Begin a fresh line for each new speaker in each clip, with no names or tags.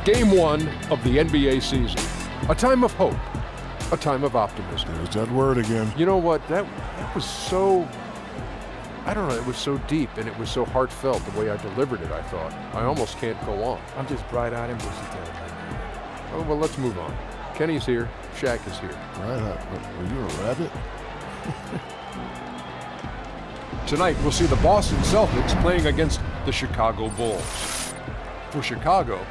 Game 1 of the NBA season. A time of hope, a time of optimism.
There's that word again.
You know what? That was so, I don't know, it was so deep and it was so heartfelt the way I delivered it, I thought. I almost can't go on.
I'm just bright-eyed and bushy-tailed.
Oh, well, let's move on. Kenny's here. Shaq is here.
Right, are you a rabbit?
Tonight, we'll see the Boston Celtics playing against the Chicago Bulls. For Chicago,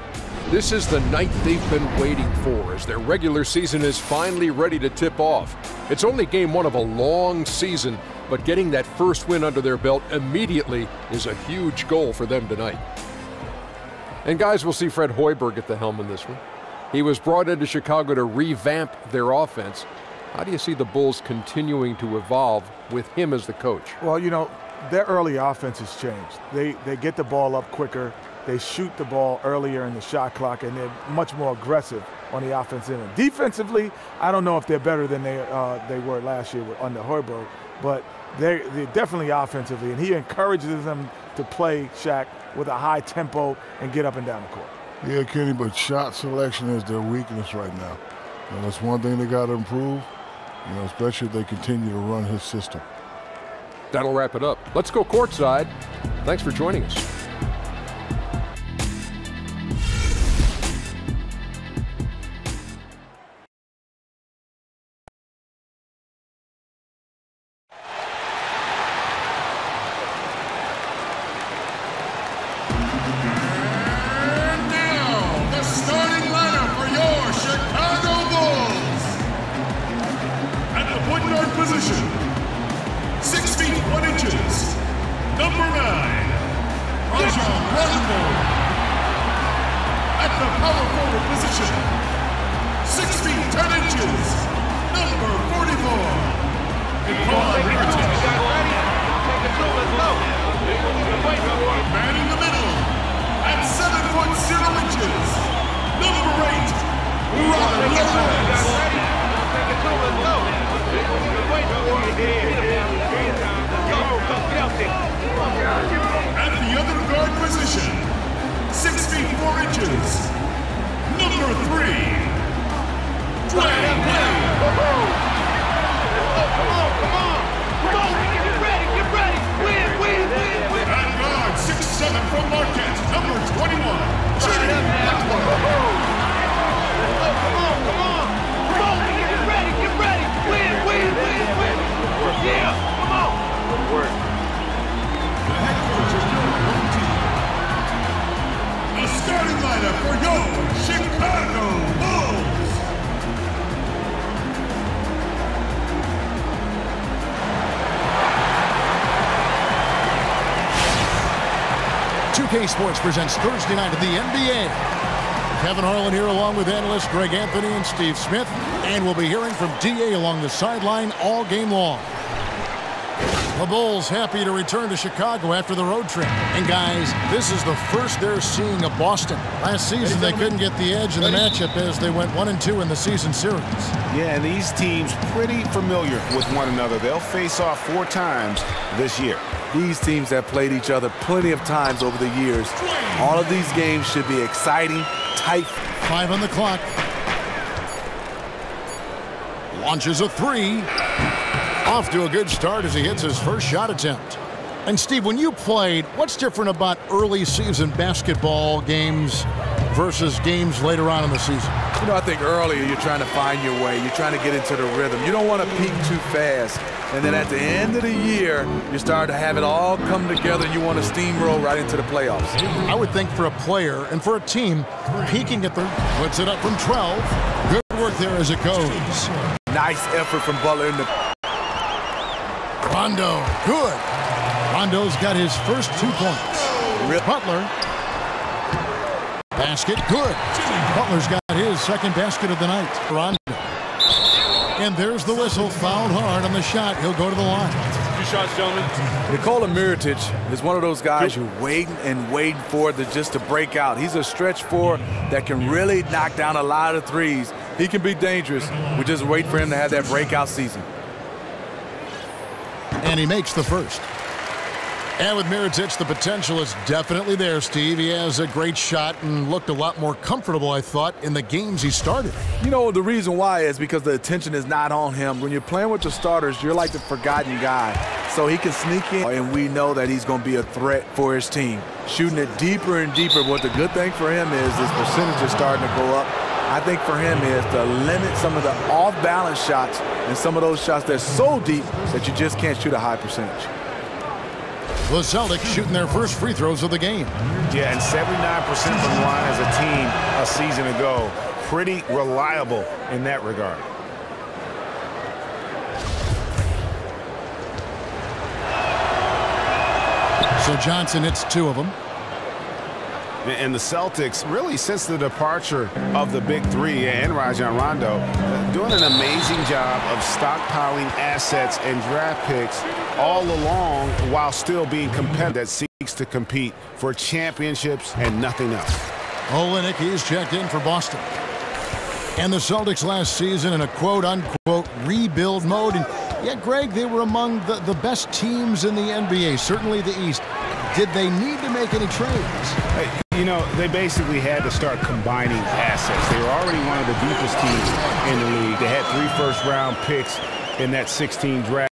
this is the night they've been waiting for as their regular season is finally ready to tip off. It's only game 1 of a long season, but getting that first win under their belt immediately is a huge goal for them tonight. And guys, we'll see Fred Hoiberg at the helm in this one. He was brought into Chicago to revamp their offense. How do you see the Bulls continuing to evolve with him as the coach?
Well, you know, their early offense has changed. They get the ball up quicker. They shoot the ball earlier in the shot clock, and they're much more aggressive on the offensive end. Defensively, I don't know if they're better than they were last year under Hoiberg, but they're definitely offensively, and he encourages them to play, Shaq, with a high tempo and get up and down the court.
Yeah, Kenny, but shot selection is their weakness right now. And that's one thing they got to improve, you know, especially if they continue to run his system.
That'll wrap it up. Let's go courtside. Thanks for joining us.
Position, 6 feet 1 inches, number 9, Rajon Rondo. At the power forward position, 6 feet 10 inches, number 44, man in the middle, at 7 foot 0 inches, number 8, Robert Lopez. At the other guard position, 6 feet 4 inches, number 3, Dwayne Wade. Come on, get ready, win. At guard 6'7" from Marquette, number 21, Jimmy Butler. Yeah, come on! Good work. The head coach is your home team. The starting lineup for your Chicago Bulls.
2K Sports presents Thursday night of the NBA. Kevin Harlan here along with analysts Greg Anthony and Steve Smith. And we'll be hearing from D.A. along the sideline all game long. The Bulls happy to return to Chicago after the road trip. And guys, this is the first they're seeing of Boston. Last season they couldn't get the edge in the matchup as they went 1-2 in the season series.
Yeah, and these teams pretty familiar with one another. They'll face off 4 times this year.
These teams have played each other plenty of times over the years. All of these games should be exciting, tight.
5 on the clock. Launches a 3. Off to a good start as he hits his first shot attempt. And Steve, when you played, what's different about early season basketball games versus games later on in the season?
You know, I think earlier you're trying to find your way. You're trying to get into the rhythm. You don't want to peak too fast. And then at the end of the year, you start to have it all come together. You want to steamroll right into the playoffs.
I would think for a player and for a team, peaking at the puts it up from 12. Good work there as it goes.
Nice effort from Butler in the
Rondo, good. Rondo's got his first 2 points. Butler, basket, good. Butler's got his second basket of the night. Rondo. And there's the whistle, fouled hard on the shot. He'll go to the line.
2 shots, gentlemen.
Nikola Mirotic is one of those guys who waiting and waiting for it just to break out. He's a stretch 4 that can really knock down a lot of threes. He can be dangerous. We just wait for him to have that breakout season.
And he makes the first. And with Mirotic, the potential is definitely there, Steve. He has a great shot and looked a lot more comfortable, I thought, in the games he started.
You know, the reason why is because the attention is not on him. When you're playing with the starters, you're like the forgotten guy. So he can sneak in, and we know that he's going to be a threat for his team. Shooting it deeper and deeper. What the good thing for him is his percentage is starting to go up. I think for him is to limit some of the off-balance shots and some of those shots that's so deep that you just can't shoot a high percentage.
The Celtics shooting their first free throws of the game.
Yeah, and 79% from the line as a team a season ago. Pretty reliable in that regard.
So Johnson hits 2 of them.
And the Celtics, really since the departure of the big three and Rajon Rondo, doing an amazing job of stockpiling assets and draft picks all along while still being competitive that seeks to compete for championships and nothing else.
Olynyk, he's checked in for Boston. And the Celtics last season in a quote-unquote rebuild mode. And yet, Greg, they were among the best teams in the NBA, certainly the East. Did they need to make any trades?
You know, they basically had to start combining assets. They were already one of the deepest teams in the league. They had 3 first-round picks in that 16 draft.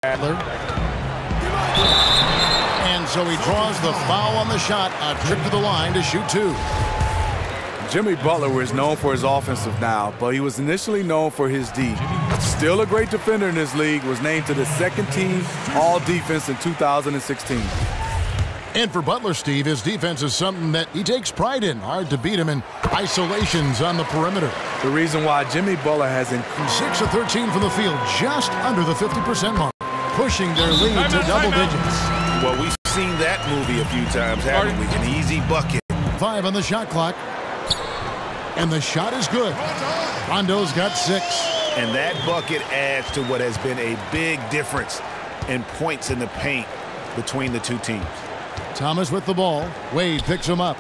And so he draws the foul on the shot, a trip to the line to shoot 2.
Jimmy Butler is known for his offensive now, but he was initially known for his D. Still a great defender in this league, was named to the 2nd team All-Defense in 2016.
And for Butler, Steve, his defense is something that he takes pride in. Hard to beat him in isolations on the perimeter.
The reason why Jimmy Butler has increased
6 of 13 from the field, just under the 50% mark, pushing their lead to double digits.
Well, we've seen that movie a few times, haven't we? An easy bucket.
5 on the shot clock. And the shot is good. Rondo's got 6.
And that bucket adds to what has been a big difference in points in the paint between the two teams.
Thomas with the ball. Wade picks him up.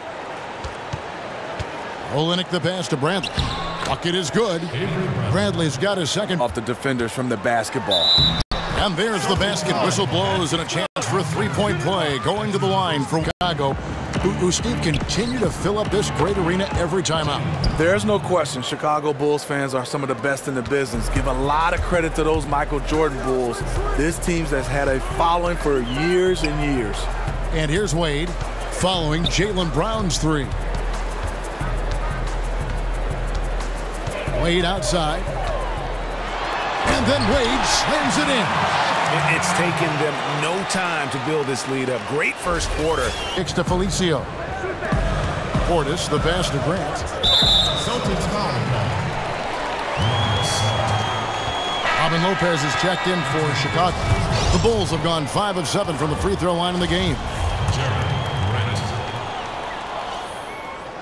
Olynyk the pass to Bradley. Bucket is good. Bradley's got his second
off the defenders from the basketball.
And there's the basket. Whistle blows and a chance for a 3-point play going to the line from Chicago, who Steve, continue to fill up this great arena every time out.
There's no question Chicago Bulls fans are some of the best in the business. Give a lot of credit to those Michael Jordan Bulls. This team has had a following for years and years.
And here's Wade following Jaylen Brown's 3. Wade outside. And then Wade slams it in.
It's taken them no time to build this lead up. Great first quarter.
Kicks to Felicio. Portis, the pass to Grant.
Celtics foul.
Robin Lopez is checked in for Chicago. The Bulls have gone 5 of 7 from the free throw line in the game.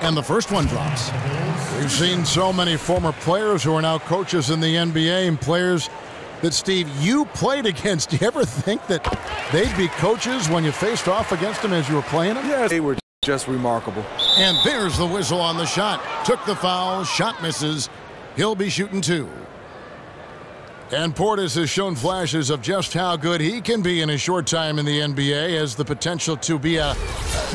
And the first one drops. We've seen so many former players who are now coaches in the NBA and players that, Steve, you played against. Do you ever think that they'd be coaches when you faced off against them as you were playing them?
Yeah, they were just remarkable.
And there's the whistle on the shot. Took the foul, shot misses. He'll be shooting 2. And Portis has shown flashes of just how good he can be in a short time in the NBA, has the potential to be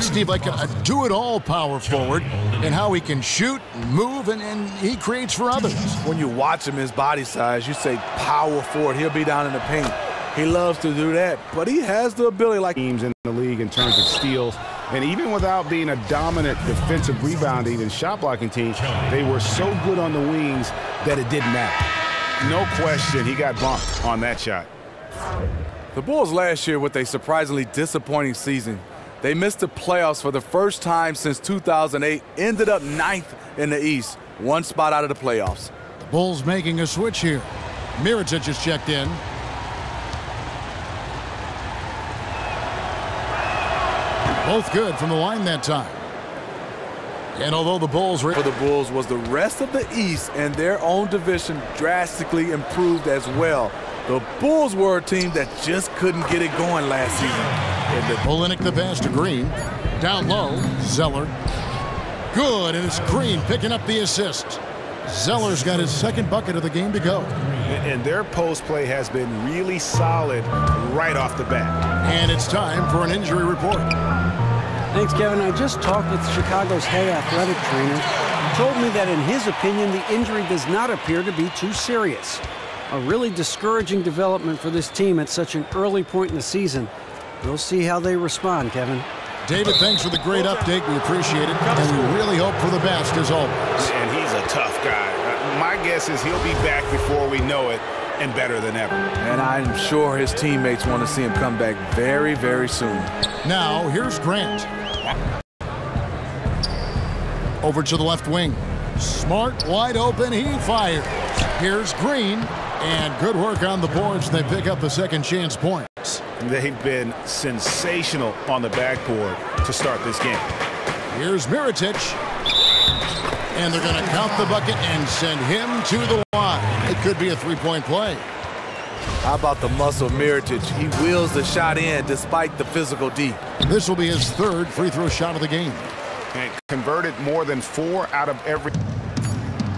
Steve, like a do-it-all power forward, and how he can shoot, move, and he creates for others.
When you watch him, his body size, you say power forward. He'll be down in the paint. He loves to do that, but he has the ability like
teams in the league in terms of steals. And even without being a dominant defensive rebounding and shot blocking team, they were so good on the wings that it didn't matter. No question, he got bumped on that shot.
The Bulls last year with a surprisingly disappointing season. They missed the playoffs for the first time since 2008, ended up 9th in the East, 1 spot out of the playoffs.
The Bulls making a switch here. Mirotic is checked in. Both good from the line that time. And although the Bulls were
for the Bulls was the rest of the East and their own division drastically improved as well. The Bulls were a team that just couldn't get it going last season.
Olynyk the pass to Green. Down low, Zeller. Good, and it's Green picking up the assist. Zeller's got his second bucket of the game to go.
And their post play has been really solid right off the bat.
And it's time for an injury report.
Thanks, Kevin. I just talked with Chicago's head athletic trainer. He told me that in his opinion, the injury does not appear to be too serious. A really discouraging development for this team at such an early point in the season. We'll see how they respond, Kevin.
David, thanks for the great update. We appreciate it. And we really hope for the best, as always.
And he's a tough guy. My guess is he'll be back before we know it, and better than ever.
And I'm sure his teammates want to see him come back very, very soon.
Now, here's Grant. Over to the left wing. Smart, wide open, he fires. Here's Green, and good work on the boards. They pick up the second chance points.
They've been sensational on the backboard to start this game.
Here's Mirotic. And they're going to count the bucket and send him to the line. It could be a three-point play.
How about the muscle Mirotic? He wheels the shot in despite the physical D.
This will be his third free throw shot of the game.
And converted more than 4 out of every.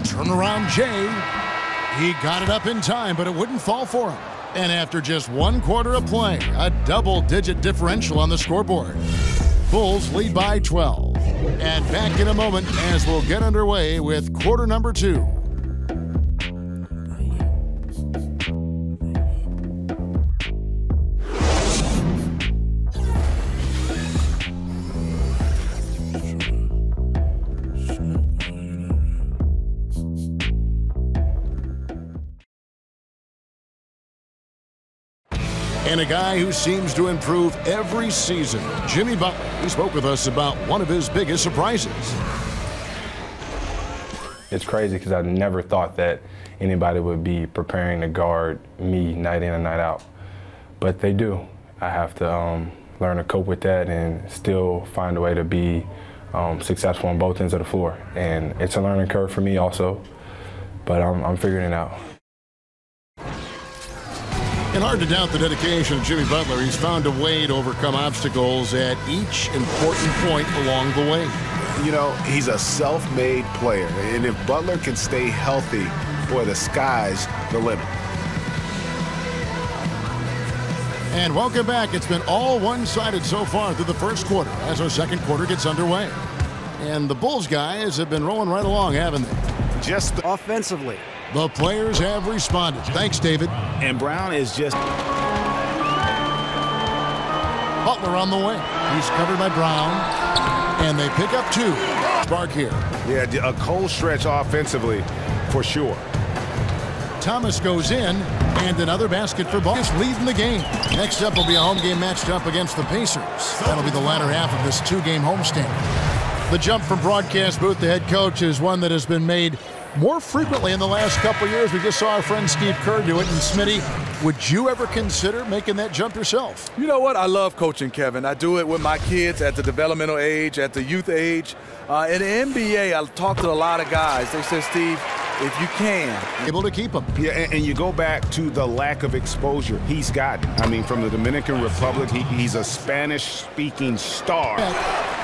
Turnaround Jay. He got it up in time, but it wouldn't fall for him. And after just 1 quarter of play, a double-digit differential on the scoreboard. Bulls lead by 12. And back in a moment as we'll get underway with quarter number 2. And a guy who seems to improve every season, Jimmy Butler. He spoke with us about one of his biggest surprises.
It's crazy because I never thought that anybody would be preparing to guard me night in and night out. But they do. I have to learn to cope with that and still find a way to be successful on both ends of the floor. And it's a learning curve for me also, but I'm figuring it out.
And hard to doubt the dedication of Jimmy Butler. He's found a way to overcome obstacles at each important point along the way.
You know, he's a self-made player. And if Butler can stay healthy, boy, the sky's the limit.
And welcome back. It's been all one-sided so far through the first quarter as our second quarter gets underway. And the Bulls guys have been rolling right along, haven't they?
Just
offensively.
The players have responded. Thanks, David.
And Brown is just.
Butler on the way. He's covered by Brown. And they pick up 2. Spark here.
Yeah, a cold stretch offensively, for sure.
Thomas goes in, and another basket for Bulls, leading the game. Next up will be a home game matched up against the Pacers. That'll be the latter half of this 2-game homestand. The jump from broadcast booth to head coach is one that has been made more frequently in the last couple of years. We just saw our friend Steve Kerr do it. And Smitty, would you ever consider making that jump yourself?
You know what? I love coaching, Kevin. I do it with my kids at the developmental age, at the youth age. In the NBA, I talk to a lot of guys. They say, Steve, if you can.
Able to keep him.
Yeah, and you go back to the lack of exposure he's gotten. I mean, from the Dominican Republic, he's a Spanish-speaking star.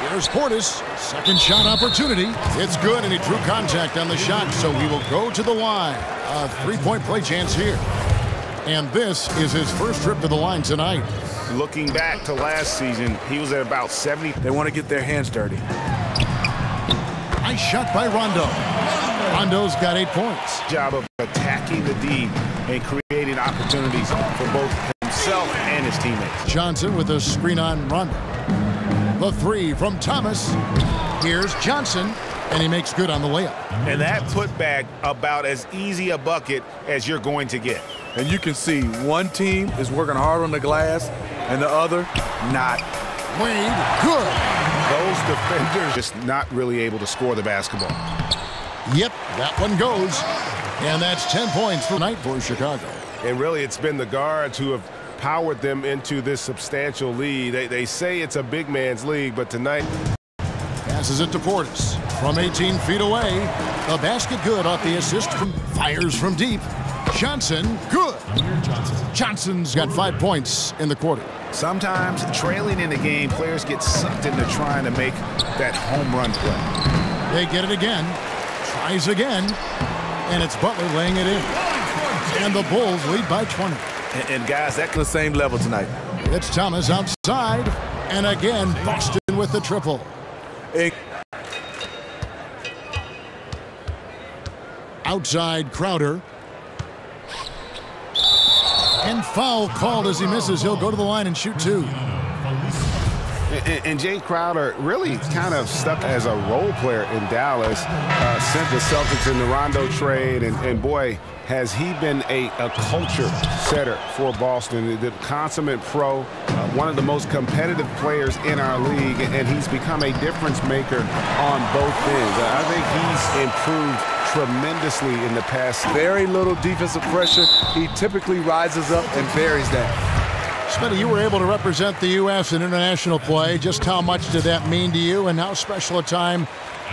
Here's Portis, second shot opportunity. It's good, and he drew contact on the shot, so he will go to the line. A 3-point play chance here. And this is his first trip to the line tonight.
Looking back to last season, he was at about 70.
They want to get their hands dirty.
Nice shot by Rondo. Rondo's got 8 points.
Job of attacking the D and creating opportunities for both himself and his teammates.
Johnson with a screen on Rondo. The 3 from Thomas. Here's Johnson, and he makes good on the layup.
And that putback about as easy a bucket as you're going to get.
And you can see one team is working hard on the glass and the other not.
Wade, good.
Those defenders just not really able to score the basketball.
Yep, that one goes. And that's 10 points for night for Chicago.
And really, it's been the guards who have powered them into this substantial lead. They say it's a big man's league, but tonight.
Passes it to Portis from 18 feet away. The basket good off the assist from fires from deep. Johnson, good. Johnson's got 5 points in the quarter.
Sometimes trailing in the game, players get sucked into trying to make that home run play.
They get it again. Tries again. And it's Butler laying it in. And the Bulls lead by 20.
And guys, that's the same level tonight.
It's Thomas outside. And again, Boston with the triple. Outside Crowder. And foul called as he misses. He'll go to the line and shoot two.
And Jay Crowder really kind of stuck as a role player in Dallas, sent the Celtics in the Rondo trade, and boy, has he been a culture setter for Boston. The consummate pro, one of the most competitive players in our league, and he's become a difference maker on both ends. I think he's improved tremendously in the past.
Very little defensive pressure. He typically rises up and buries that.
Smitty, you were able to represent the U.S. in international play. Just how much did that mean to you, and how special a time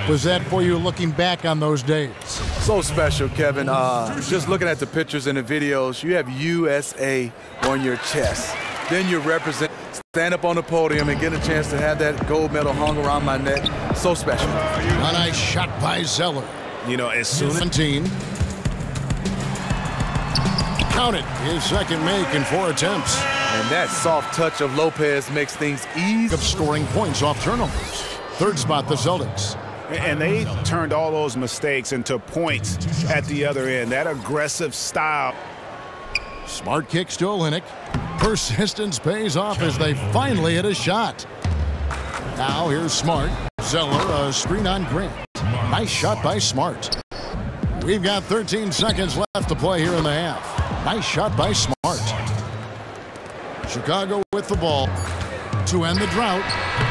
was that for you looking back on those days?
So special, Kevin. Just looking at the pictures and the videos, you have USA on your chest. Then you represent, stand up on the podium and get a chance to have that gold medal hung around my neck. So special.
A nice shot by Zeller.
You know, as soon as
17. Counted. His second make in 4 attempts.
And that soft touch of Lopez makes things easy.
Of scoring points off turnovers. Third spot, the Celtics.
And they turned all those mistakes into points at the other end. That aggressive style.
Smart kicks to Olynyk. Persistence pays off as they finally hit a shot. Now here's Smart. Zeller, a screen on Grant. Nice shot by Smart. We've got 13 seconds left to play here in the half. Nice shot by Smart. Chicago with the ball to end the drought.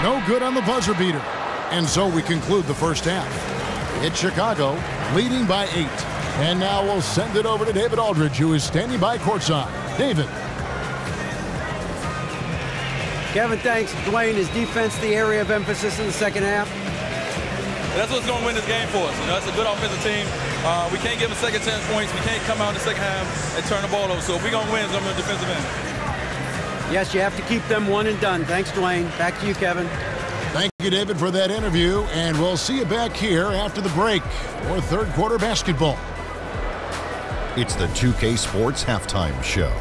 No good on the buzzer beater. And so we conclude the first half. It's Chicago leading by 8. And now we'll send it over to David Aldridge, who is standing by courtside. David.
Kevin, thanks. Dwayne, is defense the area of emphasis in the second half?
That's what's going to win this game for us. You know, it's a good offensive team. We can't give them second chance points. We can't come out in the second half and turn the ball over. So if we're going to win, it's going to be on the defensive end.
Yes, you have to keep them one and done. Thanks, Dwayne. Back to you, Kevin.
Thank you, David, for that interview. And we'll see you back here after the break for third quarter basketball.
It's the 2K Sports Halftime Show.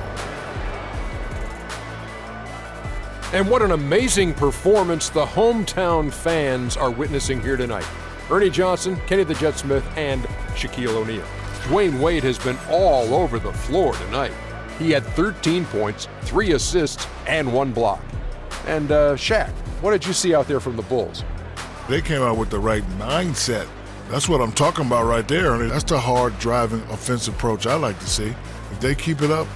And what an amazing performance the hometown fans are witnessing here tonight. Ernie Johnson, Kenny the Jet Smith, and Shaquille O'Neal. Dwayne Wade has been all over the floor tonight. He had 13 points, 3 assists, and 1 block. And Shaq, what did you see out there from the Bulls?
They came out with the right mindset. That's what I'm talking about right there. That's the hard driving offensive approach I like to see. If they keep it up,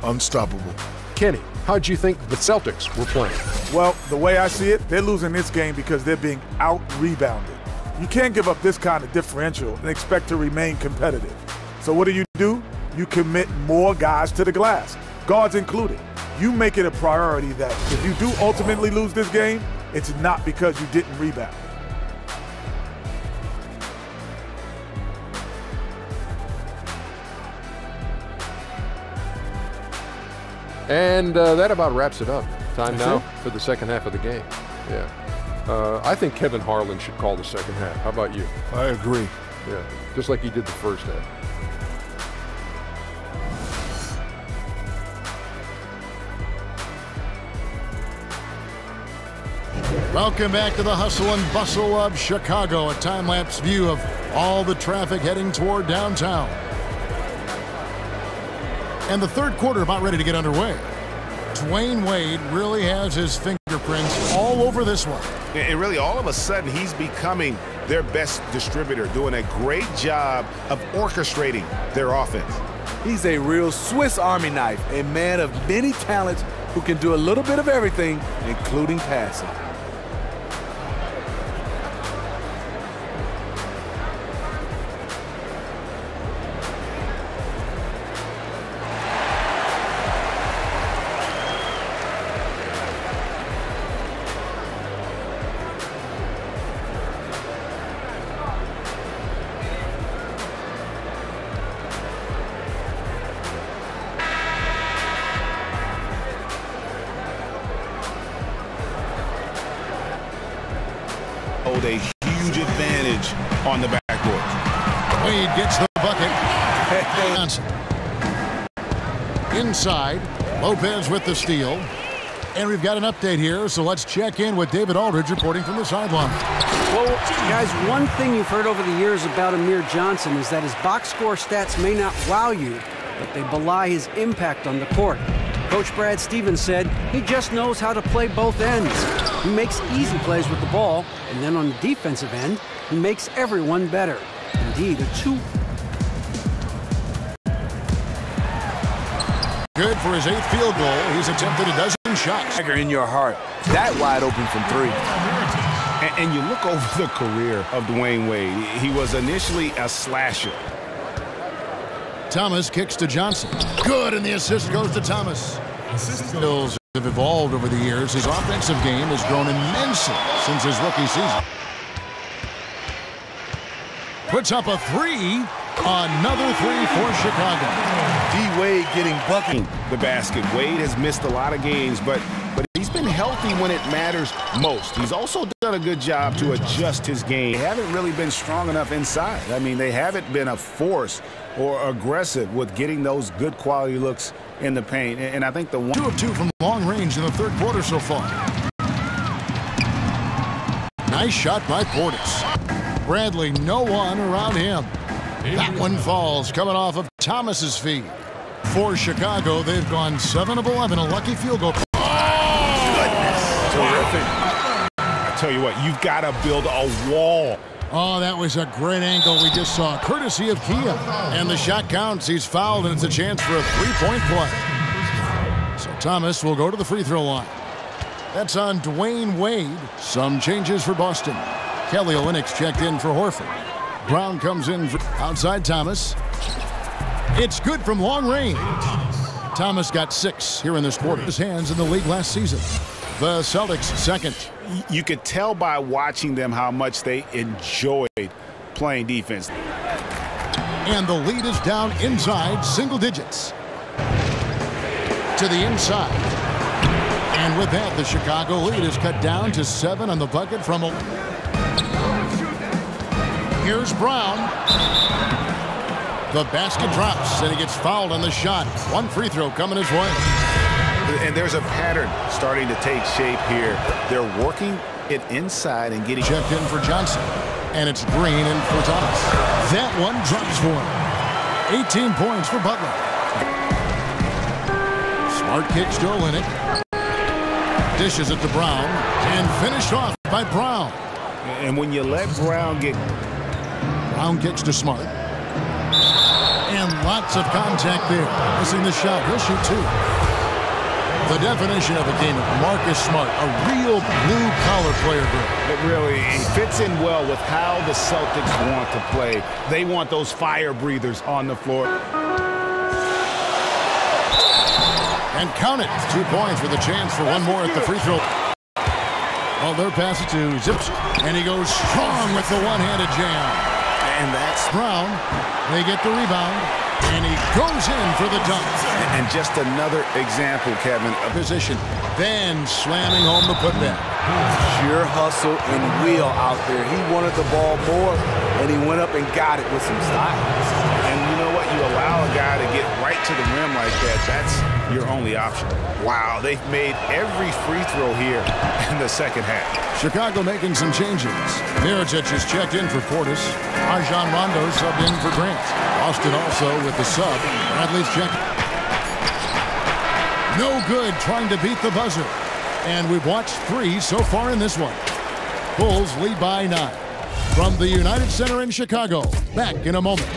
unstoppable.
Kenny, how'd you think the Celtics were playing?
Well, the way I see it, they're losing this game because they're being out-rebounded. You can't give up this kind of differential and expect to remain competitive. So what do? You commit more guys to the glass, guards included. You make it a priority that if you do ultimately lose this game, it's not because you didn't rebound.
And that about wraps it up. Time now for the second half of the game. Yeah. I think Kevin Harlan should call the second half. How about you?
I agree.
Yeah, just like he did the first half.
Welcome back to the hustle and bustle of Chicago. A time-lapse view of all the traffic heading toward downtown. And the third quarter about ready to get underway. Dwayne Wade really has his fingerprints all over this one.
And really, all of a sudden, he's becoming their best distributor, doing a great job of orchestrating their offense.
He's a real Swiss Army knife, a man of many talents who can do a little bit of everything, including passing.
Hold a huge advantage on the backboard.
Wade gets the bucket. Johnson. inside. Lopez with the steal. And we've got an update here, so let's check in with David Aldridge reporting from the sideline.
Well, guys, one thing you've heard over the years about Amir Johnson is that his box score stats may not wow you, but they belie his impact on the court. Coach Brad Stevens said he just knows how to play both ends. He makes easy plays with the ball, and then on the defensive end, he makes everyone better. Indeed,
Good for his 8th field goal. He's attempted a dozen shots.
In your heart, that wide open from 3.
And you look over the career of Dwayne Wade. He was initially a slasher.
Thomas kicks to Johnson. Good, and the assist goes to Thomas. Skills have evolved over the years. His offensive game has grown immensely since his rookie season. Puts up a 3. Another 3 for Chicago.
D-Wade getting bucking
the basket. Wade has missed a lot of games, but he's been healthy when it matters most. He's also done a good job to adjust his game. They haven't really been strong enough inside. I mean, they haven't been a force or aggressive with getting those good quality looks in the paint. And I think the
2 of 2 from long range in the 3rd quarter so far. Nice shot by Portis. Bradley, no one around him. That one falls, coming off of Thomas's feet. For Chicago, they've gone 7 of 11, a lucky field goal.
Oh, goodness. Terrific. I tell you what, you've got to build a wall.
Oh, that was a great angle we just saw, courtesy of Kia. And the shot counts. He's fouled, and it's a chance for a 3-point play. So Thomas will go to the free throw line. That's on Dwayne Wade. Some changes for Boston. Kelly Olynyk's checked in for Horford. Brown comes in for outside Thomas. It's good from long range. Thomas got 6 here in this quarter. His hands in the league last season. The Celtics second.
You could tell by watching them how much they enjoyed playing defense.
And the lead is down inside single digits. To the inside. And with that, the Chicago lead is cut down to 7 on the bucket from a... Here's Brown. The basket drops, and he gets fouled on the shot. 1 free throw coming his way.
And there's a pattern starting to take shape here. They're working it inside and getting...
Checked in for Johnson. And it's Green in for Thomas. That one drops for him. 18 points for Butler. Smart kicks to Olynyk. Dishes it to Brown. And finished off by Brown.
And when you let Brown get...
Brown kicks to Smart. And lots of contact there. Missing the shot. He'll shoot 2. The definition of a game of Marcus Smart, a real blue-collar player group.
It really fits in well with how the Celtics want to play. They want those fire breathers on the floor.
And count it. 2 points with a chance for 1 more at the free throw. Well, they're pass it to Zips. And he goes strong with the one-handed jam.
And that's
Brown. They get the rebound. And he goes in for the dunk.
And just another example, Kevin, of
position. Then slamming home the putback.
Sheer hustle and will out there. He wanted the ball more, and he went up and got it with some style.
And you know what? You allow a guy to get right to the rim like that. That's your only option. Wow, they've made every free throw here in the second half.
Chicago making some changes. Mirotic is checked in for Portis. Rajon Rondo subbed in for Grant. Austin also with the sub. Bradley's checked. No good trying to beat the buzzer. And we've watched 3 so far in this one. Bulls lead by 9. From the United Center in Chicago. Back in a moment.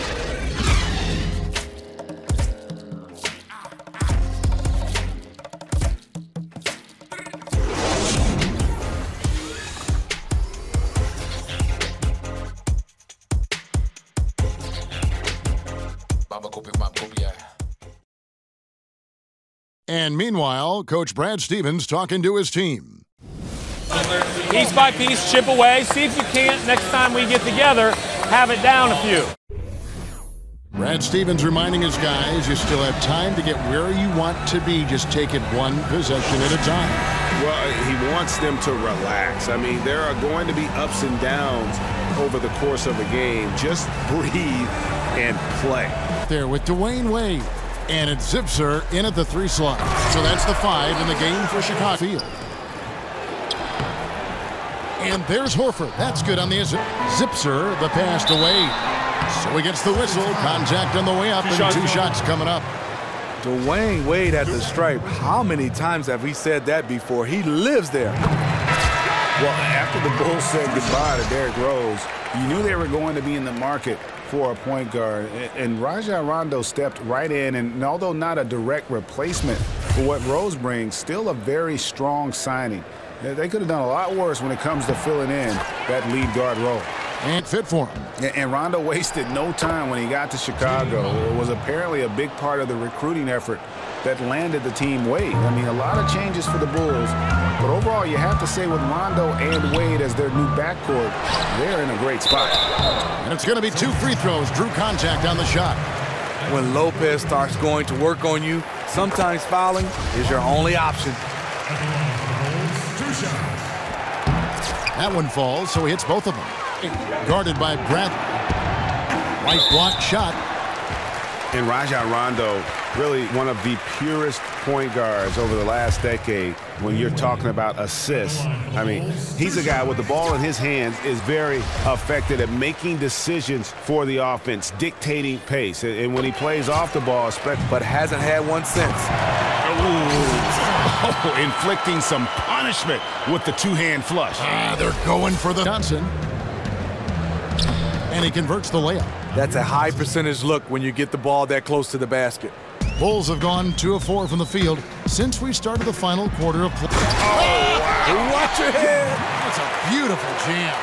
And meanwhile, Coach Brad Stevens talking to his team.
Piece by piece, chip away. See if you can't, next time we get together, have it down a few.
Brad Stevens reminding his guys, you still have time to get where you want to be. Just take it 1 possession at a time.
Well, he wants them to relax. I mean, there are going to be ups and downs over the course of a game. Just breathe and play.
There with Dwayne Wade. And it zips her in at the 3 slot. So that's the 5 in the game for Chicago Field. And there's Horford. That's good on the zips her. The pass away. So he gets the whistle. Contact on the way up, and 2 shots coming up.
Dwayne Wade at the stripe. How many times have we said that before? He lives there.
Well, after the Bulls said goodbye to Derrick Rose, you knew they were going to be in the market for a point guard. And Rajon Rondo stepped right in, and although not a direct replacement for what Rose brings, still a very strong signing. They could have done a lot worse when it comes to filling in that lead guard role.
And fit for him.
And Rondo wasted no time when he got to Chicago. It was apparently a big part of the recruiting effort that landed the team Wade. I mean, a lot of changes for the Bulls. But overall, you have to say with Rondo and Wade as their new backcourt, they're in a great spot.
And it's going to be 2 free throws. Drew contact on the shot.
When Lopez starts going to work on you, sometimes fouling is your only option.
That one falls, so he hits both of them. Guarded by Bradley. Right block shot.
And Rajon Rondo, really one of the purest point guards over the last decade when you're talking about assists. I mean, he's a guy with the ball in his hands, is very effective at making decisions for the offense, dictating pace. And when he plays off the ball,
but hasn't had one since.
Oh, inflicting some punishment with the 2-hand flush.
They're going for the Johnson. And he converts the layup.
That's a high percentage look when you get the ball that close to the basket.
Bulls have gone 2 of 4 from the field since we started the final quarter of play.
Oh, wow. Watch your head.
That's a beautiful jam.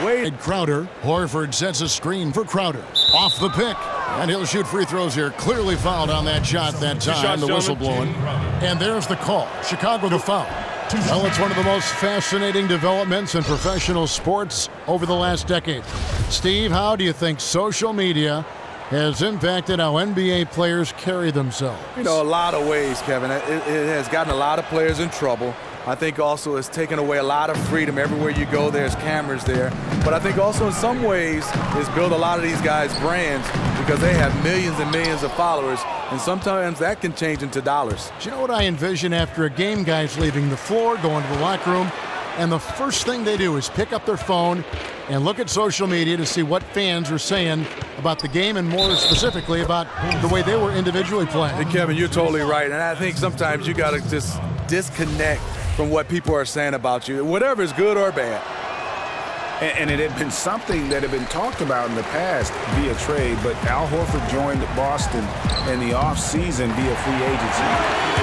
Wade Crowder. Horford sets a screen for Crowder. Off the pick. And he'll shoot free throws here. Clearly fouled on that shot that time. The whistle blowing. And there's the call. Chicago the foul. Well, it's one of the most fascinating developments in professional sports over the last decade. Steve, how do you think social media has impacted how NBA players carry themselves?
You know, a lot of ways, Kevin. It has gotten a lot of players in trouble. I think also it's taken away a lot of freedom. Everywhere you go, there's cameras there. But I think also in some ways it's built a lot of these guys' brands because they have millions and millions of followers. And sometimes that can change into dollars.
Do you know what I envision after a game? Guys leaving the floor, going to the locker room, and the first thing they do is pick up their phone and look at social media to see what fans are saying about the game and more specifically about the way they were individually playing.
Hey, Kevin, you're totally right. And I think sometimes you got to just disconnect from what people are saying about you, whatever is good or bad.
And it had been something that had been talked about in the past via trade, but Al Horford joined Boston in the offseason via free agency.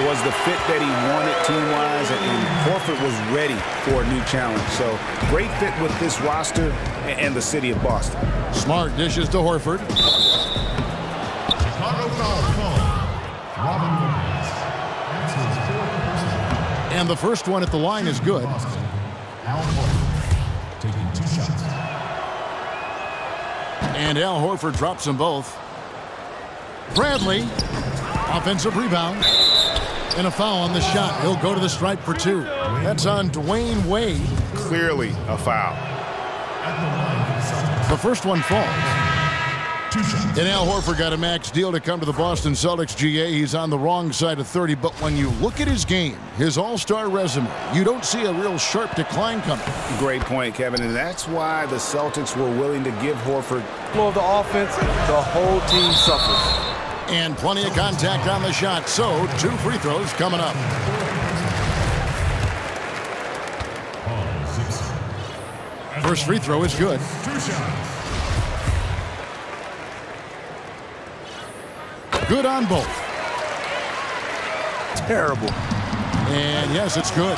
It was the fit that he wanted team-wise, and Horford was ready for a new challenge. So great fit with this roster and the city of Boston.
Smart dishes to Horford.
Chicago foul call. Robin Williams. That's his 4th personal.
And the first one at the line is good.
Al Horford taking 2 shots.
And Al Horford drops them both. Bradley, offensive rebound. And a foul on the shot. He'll go to the stripe for 2. That's on Dwayne Wade.
Clearly a foul.
The first one falls.
2 shots.
And Al Horford got a max deal to come to the Boston Celtics. GA, he's on the wrong side of 30, but when you look at his game, his all-star resume, you don't see a real sharp decline coming.
Great point, Kevin, and that's why the Celtics were willing to give Horford
Flow of the offense, the whole team suffers.
And plenty of contact on the shot, so 2 free throws coming up. First free throw is good.
2 shots.
Good on both.
Terrible.
And yes, it's good.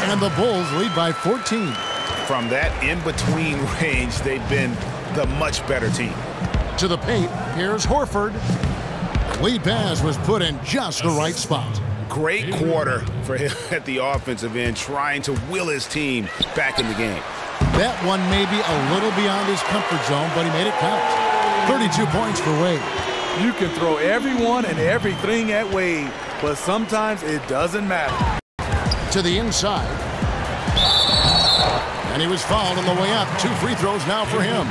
And the Bulls lead by 14.
from that in-between range. They've been the much better team.
To the paint, here's Horford. Lead pass was put in just the right spot.
Great quarter for him at the offensive end, trying to will his team back in the game.
That one may be a little beyond his comfort zone, but he made it count. 32 points for Wade.
You can throw everyone and everything at Wade, but sometimes it doesn't matter.
To the inside. And he was fouled on the way up. 2 free throws now for him.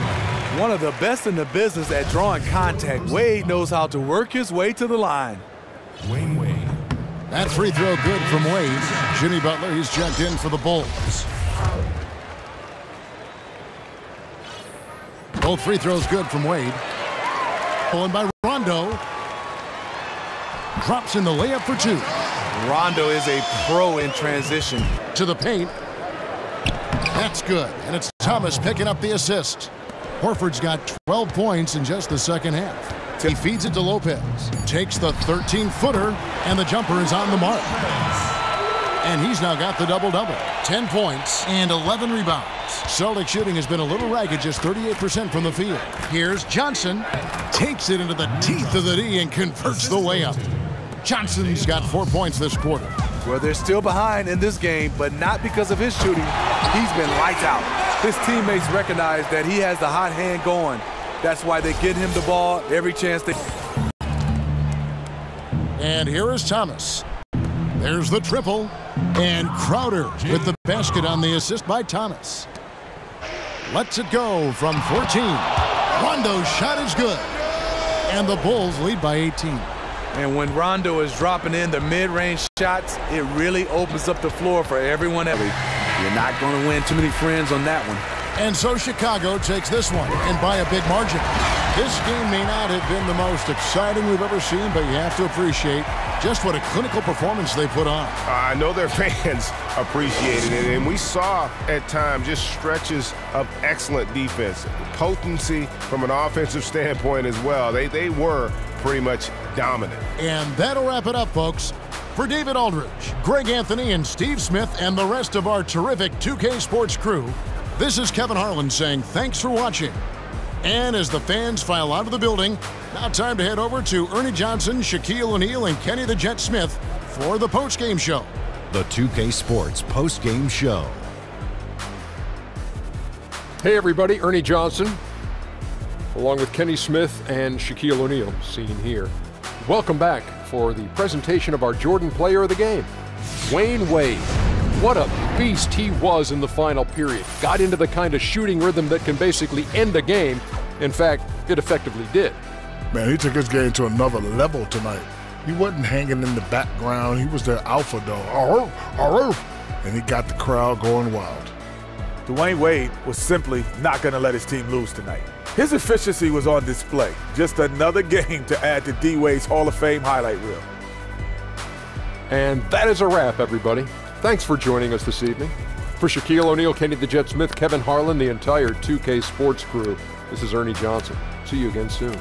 One of the best in the business at drawing contact. Wade knows how to work his way to the line.
Wade. That free throw good from Wade. Jimmy Butler, he's checked in for the Bulls. Both free throws good from Wade. Pulling by Rondo. Drops in the layup for two.
Rondo is a pro in transition.
To the paint. That's good. And it's Thomas picking up the assist. Horford's got 12 points in just the second half. He feeds it to Lopez. Takes the 13-footer, and the jumper is on the mark. And he's now got the double-double. 10 points and 11 rebounds. Celtics shooting has been a little ragged, just 38% from the field. Here's Johnson. Takes it into the teeth of the D and converts the layup. Johnson's got 4 points this quarter.
Well, they're still behind in this game, but not because of his shooting. He's been lights out. His teammates recognize that he has the hot hand going. That's why they get him the ball every chance they...
And here is Thomas. There's the triple. And Crowder with the basket on the assist by Thomas. Lets it go from 14. Rondo's shot is good. And the Bulls lead by 18.
And when Rondo is dropping in the mid-range shots, it really opens up the floor for everyone else. You're not going to win too many friends on that one.
And so Chicago takes this one, and by a big margin. This game may not have been the most exciting we've ever seen, but you have to appreciate just what a clinical performance they put on.
I know their fans appreciated it, and we saw at times just stretches of excellent defense. Potency from an offensive standpoint as well. They were pretty much dominant.
And that'll wrap it up, folks. For David Aldridge, Greg Anthony, and Steve Smith, and the rest of our terrific 2K Sports crew, this is Kevin Harlan saying thanks for watching. And as the fans file out of the building, now time to head over to Ernie Johnson, Shaquille O'Neal, and Kenny the Jet Smith for the postgame show.
The 2K Sports postgame show.
Hey everybody, Ernie Johnson, along with Kenny Smith and Shaquille O'Neal, seen here. Welcome back for the presentation of our Jordan Player of the Game, Dwayne Wade. What a beast he was in the final period. Got into the kind of shooting rhythm that can basically end a game. In fact, it effectively did.
Man, he took his game to another level tonight. He wasn't hanging in the background. He was their alpha dog. And he got the crowd going wild.
Dwayne Wade was simply not going to let his team lose tonight. His efficiency was on display. Just another game to add to D-Wade's Hall of Fame highlight reel.
And that is a wrap, everybody. Thanks for joining us this evening. For Shaquille O'Neal, Kenny the Jet Smith, Kevin Harlan, the entire 2K Sports crew, this is Ernie Johnson. See you again soon.